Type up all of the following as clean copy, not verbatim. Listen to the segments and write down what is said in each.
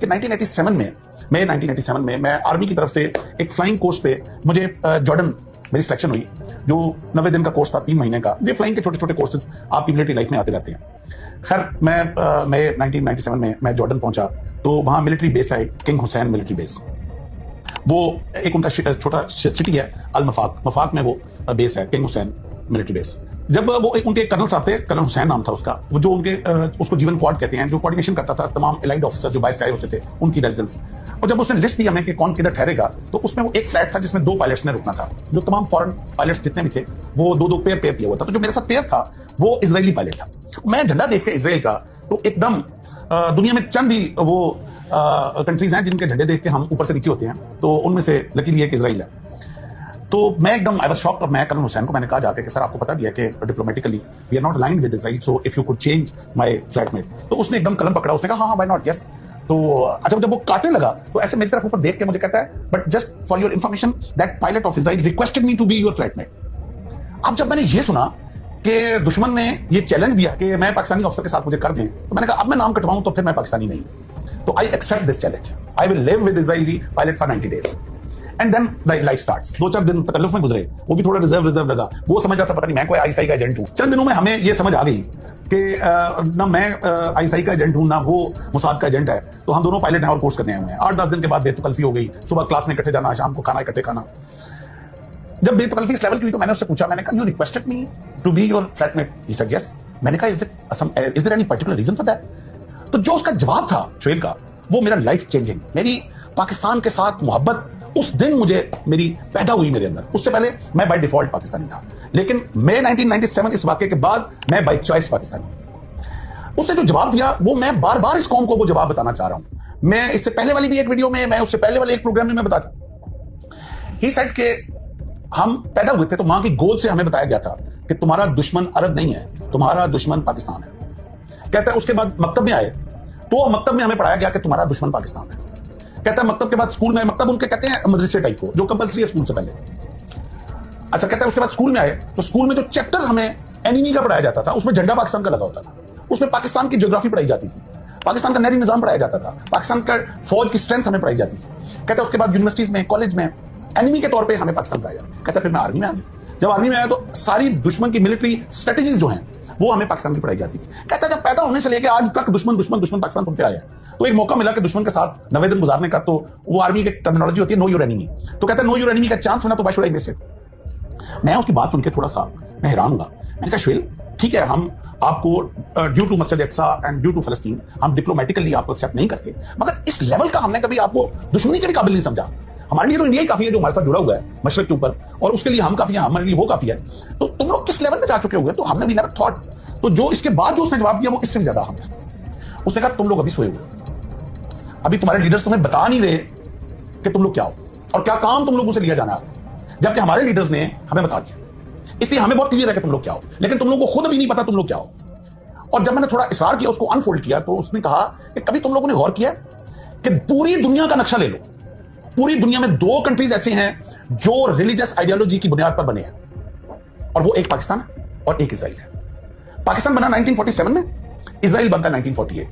कि 1987 में मैं आर्मी की तरफ से एक फ्लाइंग कोर्स पे मुझे जॉर्डन मेरी सिलेक्शन हुई, जो 90 दिन का कोर्स था, 3 महीने का। ये फ्लाइंग के छोटे छोटे कोर्सेज आपकी मिलिट्री लाइफ में आते रहते हैं। खैर मैं 1997 में मैं जॉर्डन पहुंचा, तो वहां मिलिट्री बेस है, किंग हुसैन मिलिट्री बेस। वो एक उनका छोटा सिटी है अल मफाक, मफाक में वो बेस है, किंग हुसैन मिलिट्री बेस। जब वो उनके कर्नल साहब थे, कर्नल हुसैन नाम था उसका, वो जो उनके उसको जीवन क्वाड कहते हैं, जो कोऑर्डिनेशन करता था तमाम एलाइड ऑफिसर जो बाहर से आए होते थे उनकी रेजिडेंस। और जब उसने लिस्ट दी हमें कि कौन किधर ठहरेगा, तो उसमें वो एक फ्लैट था जिसमें 2 पायलट्स ने रुकना था। जो तमाम फॉरेन पायलट्स जितने भी थे वो 2-2 पेयर किया हुआ था। तो जो मेरे साथ पेयर था वो इजरायली पायलट था। मैं झंडा देख के इजराइल का, तो एकदम दुनिया में चंद ही वो कंट्रीज हैं जिनके झंडे देख के हम ऊपर से नीचे होते हैं, तो उनमें से लकीली एक इजराइल है। तो मैं एकदम आई वाज शॉक्ड। और मैं कर्नल हुसैन को मैंने कहा जाके कि सर आपको पता भी है कि diplomatically we are not aligned with Israel, so if you could change my flatmate. तो उसने एकदम कलम पकड़ा, उसने कहा हाँ व्हाई नॉट, यस। तो अच्छा, जब वो काटने लगा तो ऐसे मेरी तरफ ऊपर देख के मुझे कहता है, but just for your information that pilot of Israel requested me to be your flatmate. अब जब मैंने ये सुना कि दुश्मन ने ये चैलेंज दिया कि मैं पाकिस्तानी ऑफिसर के साथ मुझे कर दें, तो मैंने कहा अब मैं नाम कटवाऊं तो फिर मैं पाकिस्तानी नहीं। तो I accept this challenge, I will live with Israeli pilot for 90 days and then life starts. 2-4 दिन तकल्लुफ में गुजरे, वो भी थोड़ा रिजर्व लगा। वो समझ रहा था पता नहीं मैं कोई आईएसआई का एजेंट हूं। चंद दिनों में हमें ये समझ आ गई कि ना मैं आईएसआई का एजेंट हूं ना वो मोसाद का एजेंट है। तो हम दोनों पायलट हैं और कोर्स करने आए हुए हैं। 8-10 दिन के बाद बेतकल्फी हो गई, सुबह क्लास में इकट्ठे जाना, शाम को खाना इकट्ठे खाना। जब बेतकल्फी इस लेवल की हुई तो मैंने उससे पूछा, मैंने कहा you requested me to be your flatmate? He said yes. मैंने कहा is there any particular reason for that? तो जो उसका जवाब था शुएल का, वो मेरा लाइफ चेंजिंग, मेरी पाकिस्तान के साथ मोहब्बत उस दिन मुझे मेरी पैदा हुई मेरे अंदर। उससे पहले मैं बाय डिफॉल्ट पाकिस्तानी था, लेकिन मैं 1997 इस वाकये के बाद मैं बाय चॉइस पाकिस्तानी। उसने जो जवाब दिया वो मैं बार बार इस कौम को वो जवाब बताना चाह रहा हूं। मैं इससे पहले वाली भी एक वीडियो में, मैं उससे पहले वाले एक प्रोग्राम में मैं बताता। ही सेड के हम पैदा हुए थे तो मां की गोद से हमें बताया गया था कि तुम्हारा दुश्मन अरब नहीं है, तुम्हारा दुश्मन पाकिस्तान है। कहता है उसके बाद मकतब में आए तो मकतब में हमें पढ़ाया गया कि तुम्हारा दुश्मन पाकिस्तान है। कहता है मकतब के बाद स्कूल में, मकतब उनके कहते हैं मदरसे टाइप को, जो कंपलसरी है स्कूल से पहले। अच्छा, कहता है उसके बाद स्कूल में आए तो स्कूल में जो चैप्टर हमें एनिमी का पढ़ाया जाता था उसमें झंडा पाकिस्तान का लगा होता था। उसमें पाकिस्तान की ज्योग्राफी पढ़ाई जाती थी, पाकिस्तान का नहरी निजाम पढ़ाया जाता था, पाकिस्तान का फौज की स्ट्रेंथ हमें पढ़ाई जाती थी। कहता है उसके बाद यूनिवर्सिटीज में, कॉलेज में एनिमी के तौर पे हमें पाकिस्तान पढ़ाया जाता। कहता है फिर मैं आर्मी में आ गया। जब आर्मी में आया तो सारी दुश्मन की मिलिट्री स्ट्रेटेजीज जो हैं वो हमें पाकिस्तान की पढ़ाई जाती थी। कहता है जब पैदा होने से लेकर आज तक दुश्मन दुश्मन दुश्मन पाकिस्तान सुनते आए हैं, तो एक मौका मिला कि दुश्मन के साथ 90 दिन गुजारने का। तो वो आर्मी की टर्मिनोलॉजी होती है नो योर एनिमी। तो कहता है नो योर एनिमी का चांस होना तो why should I miss it. मैं उसकी बात सुन के थोड़ा सा मैं हैरान हुआ। मैंने कहा शुएल ठीक है, हम आपको ड्यू टू मस्जिद अक्सा एंड ड्यू टू फलस्तीन हम डिप्लोमेटिकली आपको एक्सेप्ट नहीं करते, मगर इस लेवल का हमने कभी आपको दुश्मनी के भी काबिल नहीं समझा। हमारे लिए तो इंडिया ही काफी है जो हमारे साथ जुड़ा हुआ है मशरक के ऊपर, और उसके लिए हम काफी हैं, हमारे लिए वो काफी है। तो तुम लोग किस लेवल पे जा चुके होगे? तो हमने भी नेवर थॉट। तो जो इसके बाद जो उसने जवाब दिया वो इससे ज्यादा हम था। उसने कहा तुम लोग अभी सोए हुए, अभी तुम्हारे लीडर्स तुम्हें बता नहीं रहे कि तुम लोग क्या हो और क्या काम तुम लोगों से लिया जाना है, जबकि हमारे लीडर्स ने हमें बता दिया। इसलिए हमें बहुत क्लियर है कि तुम लोग क्या हो, लेकिन तुम लोगों को खुद भी नहीं पता तुम लोग क्या हो। और जब मैंने थोड़ा इसरार किया, उसको अनफोल्ड किया, तो उसने कहा कि कभी तुम लोगों ने गौर किया कि पूरी दुनिया का नक्शा ले लो, पूरी दुनिया में 2 कंट्रीज ऐसे हैं जो रिलीजियस आइडियोलॉजी की बुनियाद पर बने हैं, और वो एक पाकिस्तान और एक इजराइल है। पाकिस्तान बना 1947 में, इजराइल बनता 1948।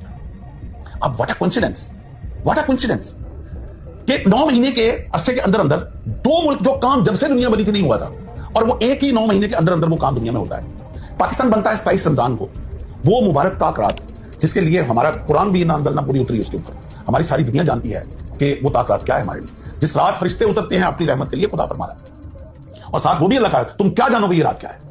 अब what a coincidence, what a coincidence कि 9 महीने के अरसे के अंदर अंदर 2 मुल्क जो काम जब से दुनिया बनी थी नहीं हुआ था, और वो एक ही 9 महीने के अंदर अंदर वो काम दुनिया में होता है। पाकिस्तान बनता है 27 रमजान को, वो मुबारक ताक रात जिसके लिए हमारा कुरान भी नाज़िल पूरी उतरी उसके ऊपर। हमारी सारी दुनिया जानती है कि वो ताक रात क्या है हमारे लिए, जिस रात फरिश्ते उतरते हैं अपनी रहमत के लिए, खुदा फरमा रहा है। और साथ वो भी अल्लाह का, तुम क्या जानोगे ये रात क्या है।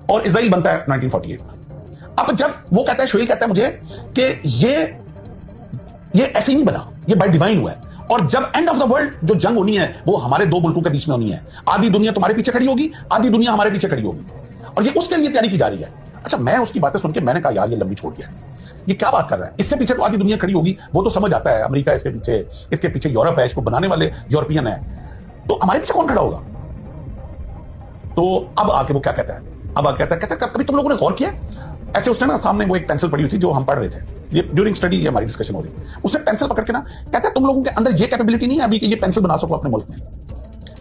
और इजराइल बनता है 1948 में। अब जब वो कहता है, शुएल कहता है मुझे कि ये ऐसे ही नहीं बना, ये बाय डिवाइन हुआ है। और जब एंड ऑफ द वर्ल्ड जो जंग होनी है वो हमारे 2 मुल्कों के बीच में होनी है। आधी दुनिया तुम्हारे पीछे खड़ी होगी, आधी दुनिया हमारे पीछे खड़ी होगी, और ये उसके लिए तैयारी की जा रही है। अच्छा, मैं उसकी बातें सुन के मैंने कहा यार ये लंबी छोड़ गया, ये क्या बात कर रहा है। इसके पीछे तो आधी दुनिया खड़ी होगी, वो तो समझ आता है, अमेरिका इसके पीछे यूरोप है, इसको बनाने वाले यूरोपियन है, तो हमारे पीछे कौन खड़ा होगा। तो अब आके वो क्या कहता है, अब आके कहता है कभी तुम लोगों ने गौर किया ऐसे। उसने ना सामने वो एक पेंसिल पड़ी हुई थी जो हम पढ़ रहे थे, ये ड्यूरिंग स्टडी ये हमारी डिस्कशन हो रही थी। उसने पेंसिल पकड़ के ना कहता है तुम लोगों के अंदर ये कैपेबिलिटी नहीं है अभी कि ये पेंसिल बना सको अपने मुल्क में,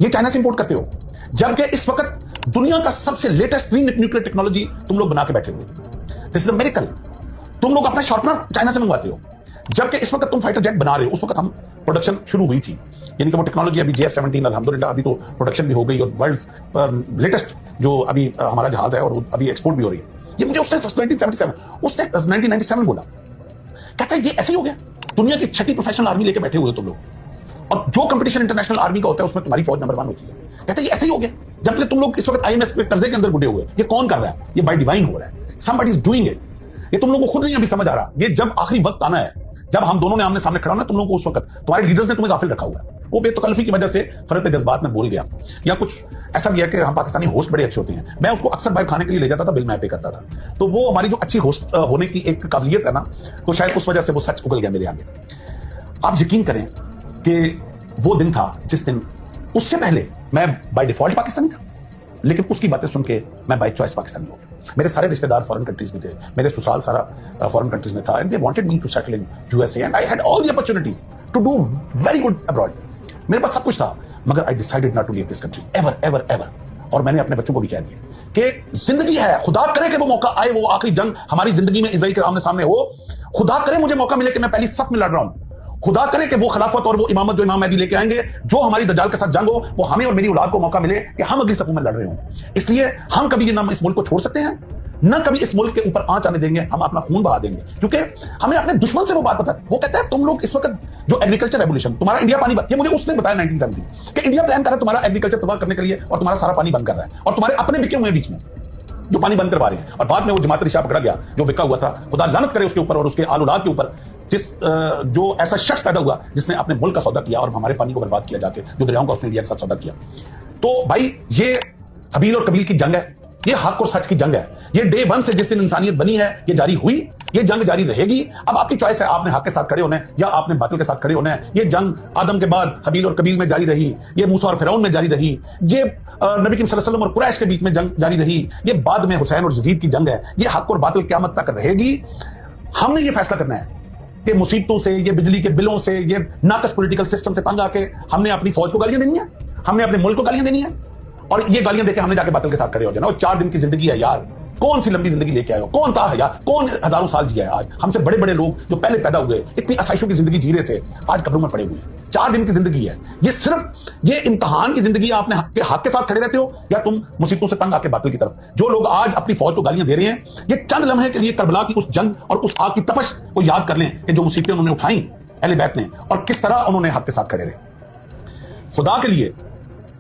ये चाइना से इंपोर्ट करते हो, जबकि इस वक्त दुनिया का सबसे लेटेस्ट न्यूक्लियर टेक्नोलॉजी तुम लोग बना के बैठे हो। This is a miracle. तुम लोग अपना शार्पनर चाइना से मंगवाते हो, जबकि इस वक्त तुम फाइटर जेट बना रहे हो, उस वक्त हम प्रोडक्शन शुरू हुई थी, यानी कि वो टेक्नोलॉजी अभी JF-17 अल्हम्दुलिल्लाह अभी तो प्रोडक्शन भी हो गई और वर्ल्ड लेटेस्ट जो अभी हमारा जहाज है और अभी एक्सपोर्ट भी हो रही है। ये मुझे उसने 1977 उसने 1997 बोला, कहता है ये ऐसे ही हो गया, दुनिया की छठी प्रोफेशनल आर्मी लेके बैठे हुए हो तुम लोग, और जो कंपटीशन इंटरनेशनल आर्मी का होता है उसमें तुम्हारी फौज नंबर 1 होती है। कहता है ये ऐसे ही हो गया, जबकि तुम लोग इस वक्त IMF के कर्जे के अंदर बुढ़े हुए, ये कौन कर रहा है? ये बाय डिवाइन हो रहा है, somebody is doing it। ये तुम लोगों को खुद नहीं अभी समझ आ रहा, ये जब आखिरी वक्त आना है, जब हम दोनों ने आमने सामने खड़ा होना, तुम लोगों को उस वक्त तुम्हारे लीडर्स ने तुम्हें गाफिल रखा हुआ है। वो बेतकल्लफी की वजह से फरत जज्बात में बोल गया, या कुछ ऐसा भी है कि हम पाकिस्तानी होस्ट बड़े अच्छे होते हैं, मैं उसको अक्सर बाहर खाने के लिए ले जाता था, बिल मैं पे करता था, तो वो हमारी जो अच्छी होस्ट होने की एक काबिलियत है ना, तो शायद उस वजह से वो सच उगल गया मेरे आगे। आप यकीन करें कि वो दिन था जिस दिन, उससे पहले मैं बाय डिफॉल्ट पाकिस्तानी था, लेकिन उसकी बातें सुन के मैं बाय चॉइस पाकिस्तानी हो गया। मेरे सारे रिश्तेदार फॉरेन कंट्रीज में थे, मेरे ससुराल सारा फॉरेन कंट्रीज में था, and they wanted me to settle in USA and I had all the opportunities to do very good abroad. मेरे पास सब कुछ था, मगर I decided not to leave this country ever ever ever. और मैंने अपने बच्चों को भी कह दिया कि जिंदगी है, खुदा करे कि वो मौका आए, वो आखिरी जंग हमारी जिंदगी में इजराइल के आमने सामने हो, खुदा करे मुझे मौका मिले कि मैं पहली सफ में लड़ रहा हूं, खुदा करे कि वो खिलाफत और वो इमामत जो इमाम मेहदी लेके आएंगे, जो हमारी दज्जाल के साथ जंग हो, वो हमें और मेरी औलाद को मौका मिले कि हम अगली सफों में लड़ रहे हों। इसलिए हम कभी ना इस मुल्क को छोड़ सकते हैं, ना कभी इस मुल्क के ऊपर आंच आने देंगे, हम अपना खून बहा देंगे, क्योंकि हमें अपने दुश्मन से वो बात पता है। वो कहता है तुम लोग इस वक्त जो एग्रीकल्चर रेवोल्यूशन, तुम्हारा इंडिया पानी, ये मुझे उसने बताया 1970 कि इंडिया प्लान कर रहा है तुम्हारा एग्रीकल्चर तबाह करने के लिए, और तुम्हारा सारा पानी बंद कर रहा है, और तुम्हारे अपने बिके हुए बीच में जो पानी बंद करवा रहे हैं। और बाद में वो जमात रिशा पकड़ा गया जो बिका हुआ था, खुदा लानत करे उसके ऊपर और उसके आल औलाद के ऊपर, जो ऐसा शख्स पैदा हुआ जिसने अपने मुल्क का सौदा किया और हमारे पानी को बर्बाद किया जाके, जो दरियाओं का उसने इंडिया के साथ सौदा किया। तो भाई ये हबील और कबील की जंग है, ये हक और सच की जंग है, ये डे 1 से जिस दिन इंसानियत बनी है ये जारी हुई, ये जंग जारी रहेगी। अब आपकी चॉइस है, आपने हक के साथ खड़े होना है या आपने बातिल के साथ खड़े होना है। ये जंग आदम के बाद हबील और कबील में जारी रही, ये मूसा और फिरौन में जारी रही, ये नबी करीम सल्लल्लाहु अलैहि वसल्लम और कुरैश के बीच में जंग जारी रही, ये बाद में हुसैन और यजीद की जंग है। ये हक और बातिल क़यामत तक रहेगी। हमने ये फैसला करना है कि मुसीबतों से, ये बिजली के बिलों से, ये नाकस पॉलिटिकल सिस्टम से तंग आके हमने अपनी फौज को गालियां देनी है, हमने अपने मुल्क को गालियां देनी है, और ये गालियां देके हमने जाके बातिल के साथ खड़े हो जाना। और 4 दिन की जिंदगी है यार, कौन सी लंबी जिंदगी लेके आए हो, कौन था है यार, कौन हजारों साल जिया है। आज हमसे बड़े बड़े लोग जो पहले पैदा हुए, इतनी आसाइशों की जिंदगी जी रहे थे, आज कब्रों में पड़े हुए हैं। 4 दिन की जिंदगी है ये, सिर्फ ये इम्तिहान की जिंदगी। आपने हक के साथ खड़े रहते हो या तुम मुसीबतों से तंग आके बातिल की तरफ। जो लोग आज अपनी फौज को गालियां दे रहे हैं, ये चंद लम्हे के लिए करबला की उस जंग और उस आग की तपश को याद कर लें कि जो मुसीबतें उन्होंने उठाई अहले बैत ने, और किस तरह उन्होंने हक के साथ खड़े रहे। खुदा के लिए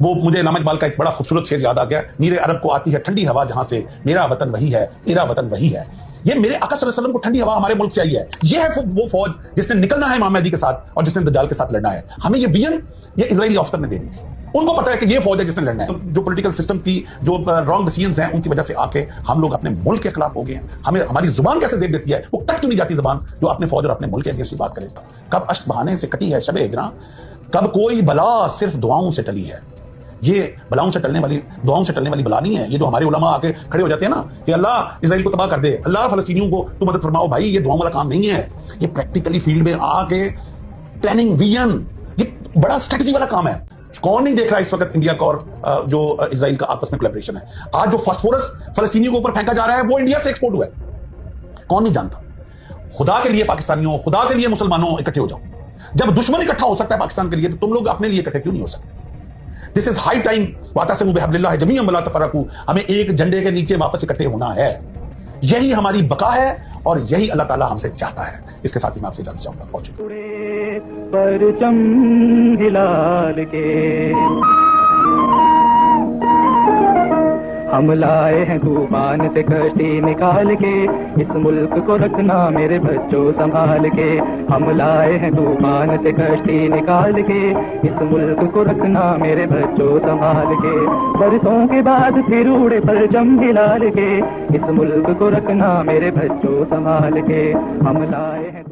वो मुझे इल्लामा इकबाल का एक बड़ा खूबसूरत शेर याद आ गया, मीरे अरब को आती है ठंडी हवा जहां से, मेरा वतन वही है, मेरा वतन वही है। ये मेरे आका सल्लल्लाहु अलैहि वसल्लम को ठंडी हवा हमारे मुल्क से आई है। ये है वो फौज जिसने निकलना है इमाम मेहदी के साथ और जिसने दज्जाल के साथ लड़ना है। हमें ये विजन ये इजरायली ऑफिसर ने दे दी थी। उनको पता है कि ये फौज है जिसने लड़ना है। जो पॉलिटिकल सिस्टम की जो रॉन्ग डिसीजंस हैं उनकी वजह से आके हम लोग अपने मुल्क के खिलाफ हो गए हैं। हमें हमारी जुबान कैसे जेब देती है, वो कट क्यों नहीं जाती जुबान जो अपने फौज और अपने मुल्क के अगेंस्ट बात करेगा। कब अश्क बहाने से कटी है शबे हिजरा, कब कोई बला सिर्फ दुआओं से टली है। ये बलाओं से टलने वाली, दुआओं से टलने वाली बला नहीं है। ये जो हमारे उलमा आके खड़े हो जाते हैं ना कि अल्लाह इजराइल को तबाह कर दे, अल्लाह फलस्तीनियों को तू मदद फरमाओ, भाई ये दुआओं वाला काम नहीं है। ये प्रैक्टिकली फील्ड में आके प्लानिंग, विजन, ये बड़ा स्ट्रेटजी वाला काम है। कौन नहीं देख रहा इस वक्त इंडिया का और जो इजराइल का आपस में कोलैबोरेशन है। आज जो फास्फोरस फलस्तीनियों के ऊपर फेंका जा रहा है वो इंडिया से एक्सपोर्ट हुआ है, कौन नहीं जानता। खुदा के लिए पाकिस्तानियों, खुदा के लिए मुसलमानों इकट्ठे हो जाओ। जब दुश्मन इकट्ठा हो सकता है पाकिस्तान के लिए, तो तुम लोग अपने लिए इकट्ठे क्यों नहीं हो सकते। दिस इज हाई टाइम, वातसिमू बिहब्लिल्लाह जमीअन वला तफर्रकू। हमें एक झंडे के नीचे वापस इकट्ठे होना है, यही हमारी बका है और यही अल्लाह ताला हमसे चाहता है। इसके साथ ही मैं आपसे इजाजत चाहूंगा। परचम हिलाल के हम लाए हैं तूफान से कश्ती निकाल के, इस मुल्क को रखना मेरे बच्चों संभाल के। हम लाए हैं तूफान से कश्ती निकाल के, इस मुल्क को रखना मेरे बच्चों संभाल के। बरसों के बाद फिर उड़े परचम हिलाल के, इस मुल्क को रखना मेरे बच्चों संभाल के। हम लाए हैं